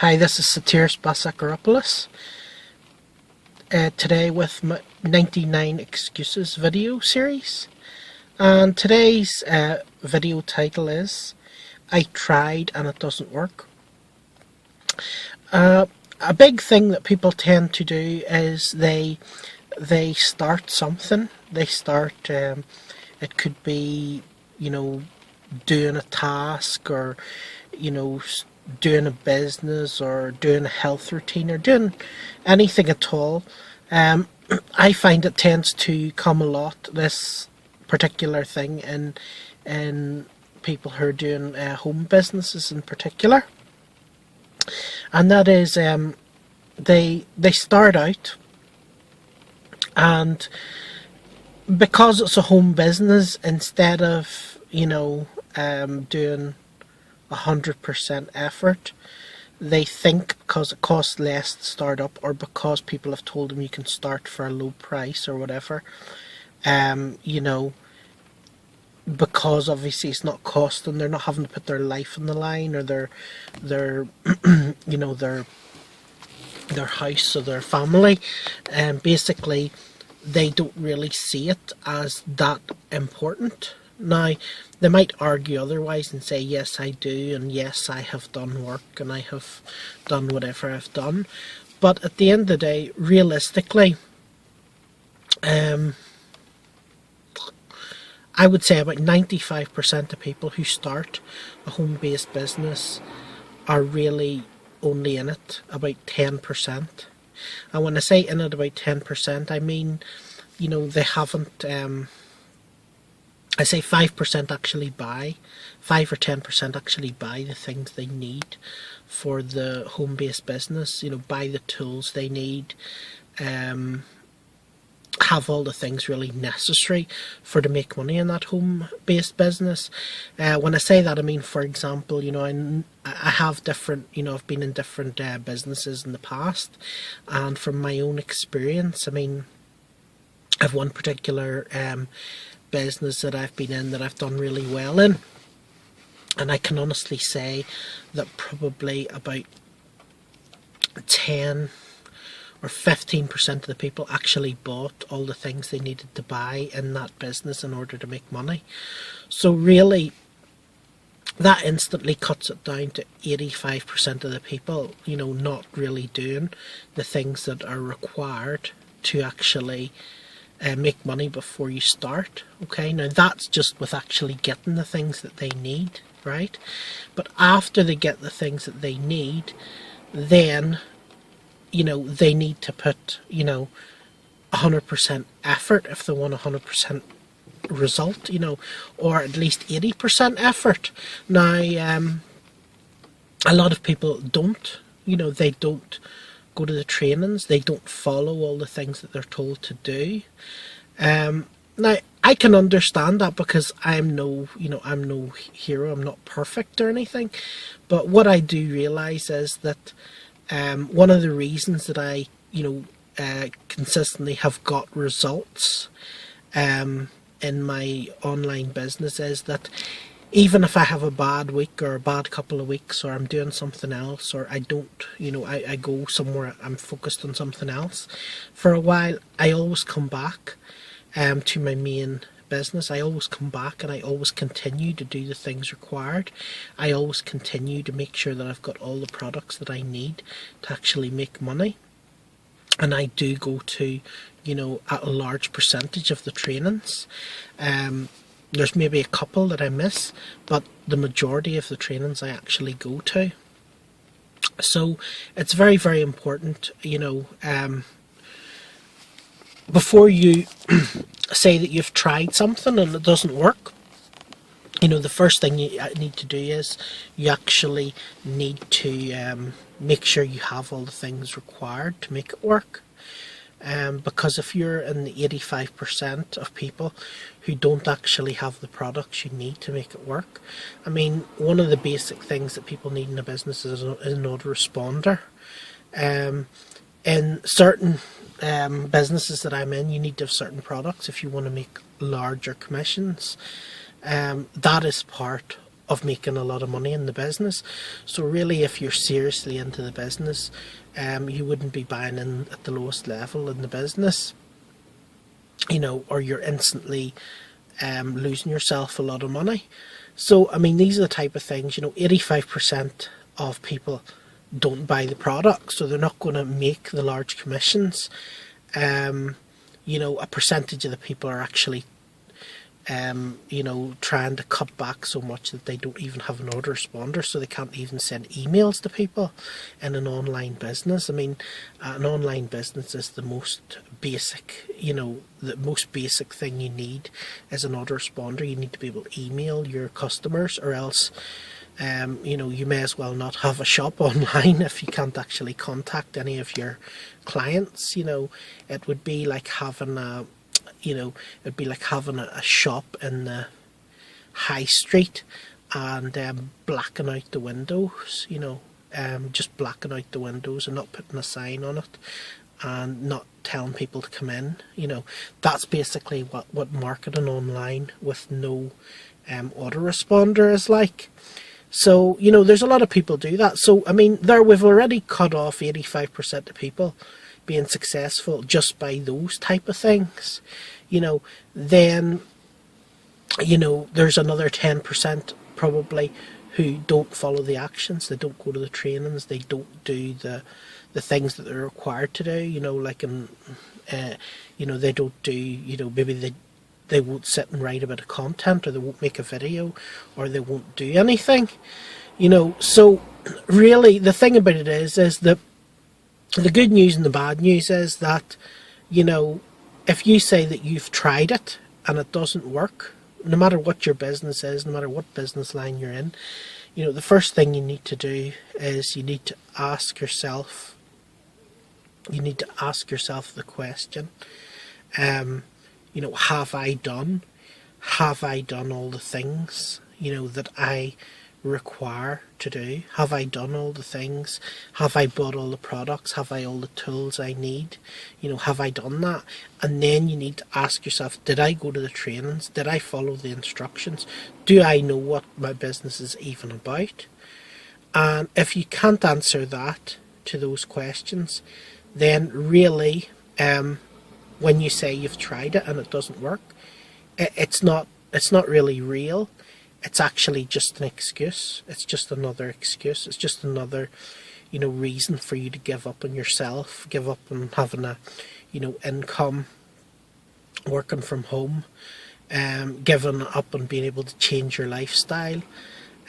Hi, this is Satiris Basakaropoulos. Today with my 99 Excuses video series. And today's video title is I Tried and It Doesn't Work. A big thing that people tend to do is they start something. They start, it could be, doing a task, or, doing a business, or doing a health routine, or doing anything at all. I find it tends to come a lot, this particular thing, in people who are doing home businesses in particular. And that is, they start out, and because it's a home business, instead of doing 100% effort, they think because it costs less to start up, or because people have told them you can start for a low price or whatever, because obviously it's not costing, they're not having to put their life on the line, or their their house or their family, and basically they don't really see it as that important. Now, they might argue otherwise and say, yes, I do, and yes, I have done work, and I have done whatever I've done. But at the end of the day, realistically, I would say about 95% of people who start a home-based business are really only in it about 10%. And when I say in it about 10%, I mean, they haven't... I say 5% actually buy, 5 or 10% actually buy the things they need for the home-based business, buy the tools they need, have all the things really necessary for to make money in that home-based business. When I say that, I mean, for example, I have different, I've been in different businesses in the past, and from my own experience, I mean, I've one particular business that I've been in that I've done really well in, and I can honestly say that probably about 10 or 15% of the people actually bought all the things they needed to buy in that business in order to make money. So really, that instantly cuts it down to 85% of the people, not really doing the things that are required to actually make money before you start. Okay, now that's just with actually getting the things that they need, right? But after they get the things that they need, then they need to put 100% effort if they want 100% result, or at least 80% effort. Now, a lot of people don't, they don't go to the trainings, they don't follow all the things that they're told to do. Now, I can understand that, because I'm no hero, I'm not perfect or anything, but what I do realise is that one of the reasons that I consistently have got results in my online business is that even if I have a bad week or a bad couple of weeks, or I'm doing something else, or I don't, I go somewhere, I'm focused on something else for a while, I always come back to my main business. I always come back, and I always continue to do the things required. I always continue to make sure that I've got all the products that I need to actually make money. And I do go to, a large percentage of the trainings. There's maybe a couple that I miss, but the majority of the trainings I actually go to. So it's very, very important, before you say that you've tried something and it doesn't work, the first thing you need to do is you actually need to make sure you have all the things required to make it work. Because if you're in the 85% of people who don't actually have the products you need to make it work, I mean, one of the basic things that people need in a business is an autoresponder. In certain businesses that I'm in, you need to have certain products if you want to make larger commissions. That is part of making a lot of money in the business. So really, if you're seriously into the business, you wouldn't be buying in at the lowest level in the business, or you're instantly losing yourself a lot of money. So, I mean, these are the type of things, 85% of people don't buy the product, so they're not going to make the large commissions. A percentage of the people are actually trying to cut back so much that they don't even have an autoresponder, so they can't even send emails to people in an online business. I mean, an online business is the most basic, the most basic thing you need is an autoresponder. You need to be able to email your customers, or else you may as well not have a shop online if you can't actually contact any of your clients. It would be like having a shop in the high street and blacking out the windows, just blacking out the windows and not putting a sign on it and not telling people to come in. That's basically what marketing online with no autoresponder is like. So, there's a lot of people do that. So, I mean, we've already cut off 85% of people being successful just by those type of things. Then, there's another 10% probably who don't follow the actions. They don't go to the trainings. They don't do the things that they're required to do. They don't do, maybe they won't sit and write a bit of content, or they won't make a video, or they won't do anything. So really the thing about it is that the good news and the bad news is that, if you say that you've tried it and it doesn't work, no matter what your business is, no matter what business line you're in, the first thing you need to do is you need to ask yourself the question, have I done all the things, that I require to do? Have I done all the things? Have I bought all the products? Have I all the tools I need? Have I done that? And then you need to ask yourself, did I go to the trainings? Did I follow the instructions? Do I know what my business is even about? And if you can't answer that to those questions, then really, when you say you've tried it and it doesn't work, it's not really real. It's actually just an excuse. It's just another excuse. It's just another, reason for you to give up on yourself, give up on having a, income, working from home, giving up on being able to change your lifestyle.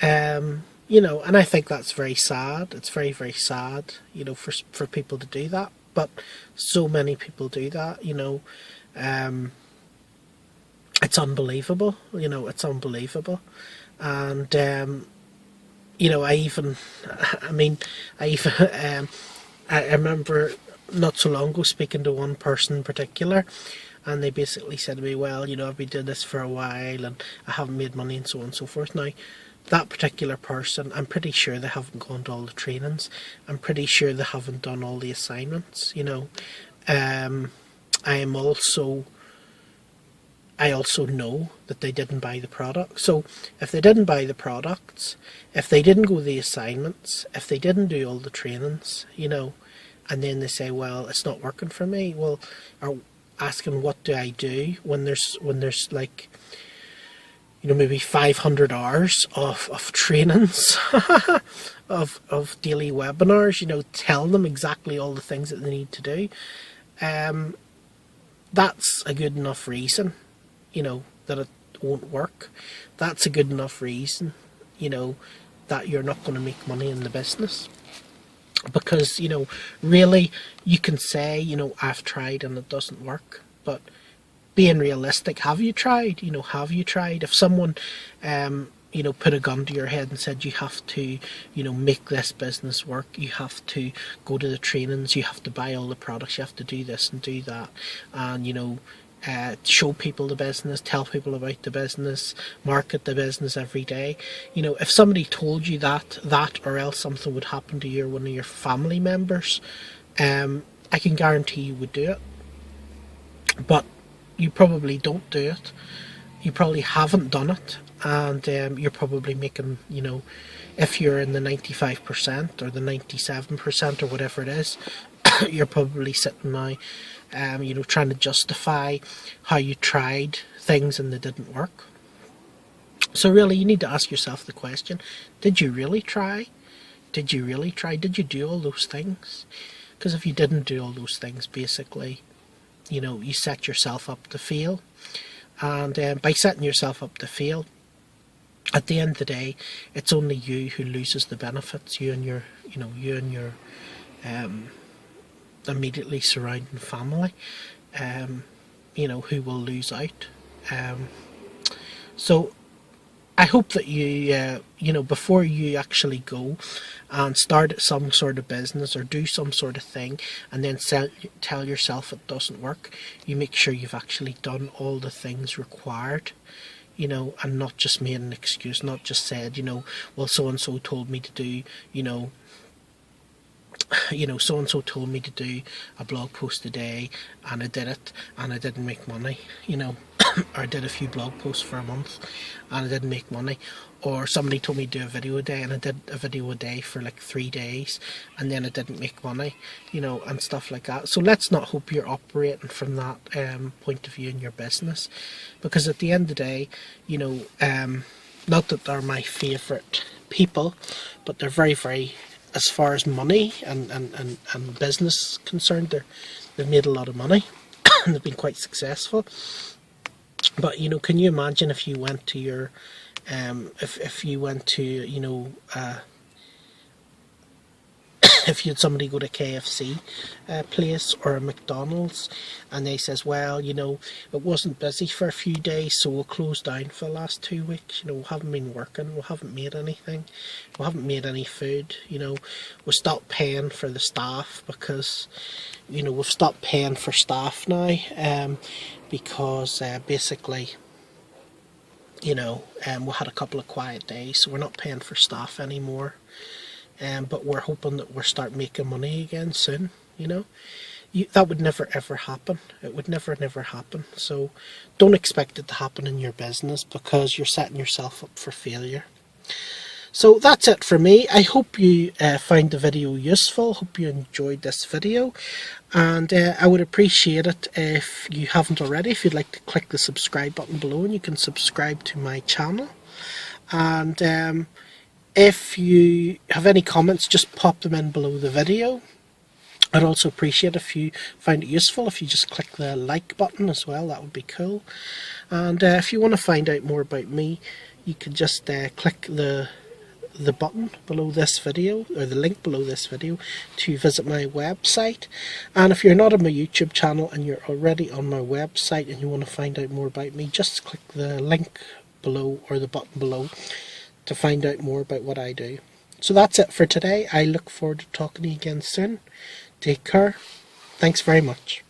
And I think that's very sad. It's very, very sad, for people to do that. But so many people do that, it's unbelievable, it's unbelievable. And, I remember not so long ago speaking to one person in particular, and they basically said to me, well, I've been doing this for a while and I haven't made money and so on and so forth. Now, that particular person, I'm pretty sure they haven't gone to all the trainings. I'm pretty sure they haven't done all the assignments, I also know that they didn't buy the product. So if they didn't buy the products, if they didn't go the assignments, if they didn't do all the trainings, and then they say, well, it's not working for me, well, or asking what do I do when there's like, maybe 500 hours of trainings, of daily webinars, tell them exactly all the things that they need to do. That's a good enough reason, that it won't work. That's a good enough reason, that you're not going to make money in the business. Because, really, you can say, I've tried and it doesn't work, but being realistic, have you tried? Have you tried? If someone, put a gun to your head and said you have to, make this business work, you have to go to the trainings, you have to buy all the products, you have to do this and do that, and, show people the business, tell people about the business, market the business every day. If somebody told you that or else something would happen to you or one of your family members, I can guarantee you would do it. But you probably don't do it. You probably haven't done it, and you're probably making, you know, if you're in the 95% or the 97% or whatever it is, you're probably sitting now, you know, trying to justify how you tried things and they didn't work. So really, you need to ask yourself the question, did you really try? Did you really try? Did you do all those things? Because if you didn't do all those things, basically, you know, you set yourself up to fail. And by setting yourself up to fail, at the end of the day, it's only you who loses the benefits. You and your, you know, you and your immediately surrounding family, you know, who will lose out. So I hope that you, you know, before you actually go and start some sort of business or do some sort of thing and then tell yourself it doesn't work, you make sure you've actually done all the things required, you know, and not just made an excuse, not just said, you know, well, so-and-so told me to do, you know, so-and-so told me to do a blog post a day and I did it and I didn't make money, you know, or I did a few blog posts for a month and I didn't make money, or somebody told me to do a video a day and I did a video a day for like 3 days and then I didn't make money, you know, and stuff like that. So let's not hope you're operating from that point of view in your business, because at the end of the day, you know, not that they're my favourite people, but they're very, very, as far as money and business concerned, they've made a lot of money and they've been quite successful. But, you know, can you imagine if you went to your, if you went to, you know, if you had somebody go to KFC place or a McDonald's and they says, well, you know, it wasn't busy for a few days, so we'll close down for the last 2 weeks, you know, we haven't been working, we haven't made anything, we haven't made any food, you know, we stopped paying for the staff because, you know, we've stopped paying for staff now, because basically, you know, we had a couple of quiet days, so we're not paying for staff anymore. But we're hoping that we'll start making money again soon, you know. That would never ever happen. It would never happen. So don't expect it to happen in your business, because you're setting yourself up for failure. So that's it for me. I hope you found the video useful. Hope you enjoyed this video. And I would appreciate it if you haven't already, if you'd like to click the subscribe button below and you can subscribe to my channel. And if you have any comments, just pop them in below the video. I'd also appreciate if you find it useful if you just click the like button as well. That would be cool. And if you want to find out more about me, you can just click the button below this video, or the link below this video, to visit my website. And if you're not on my YouTube channel and you're already on my website and you want to find out more about me, just click the link below or the button below to find out more about what I do. So that's it for today. I look forward to talking to you again soon. Take care. Thanks very much.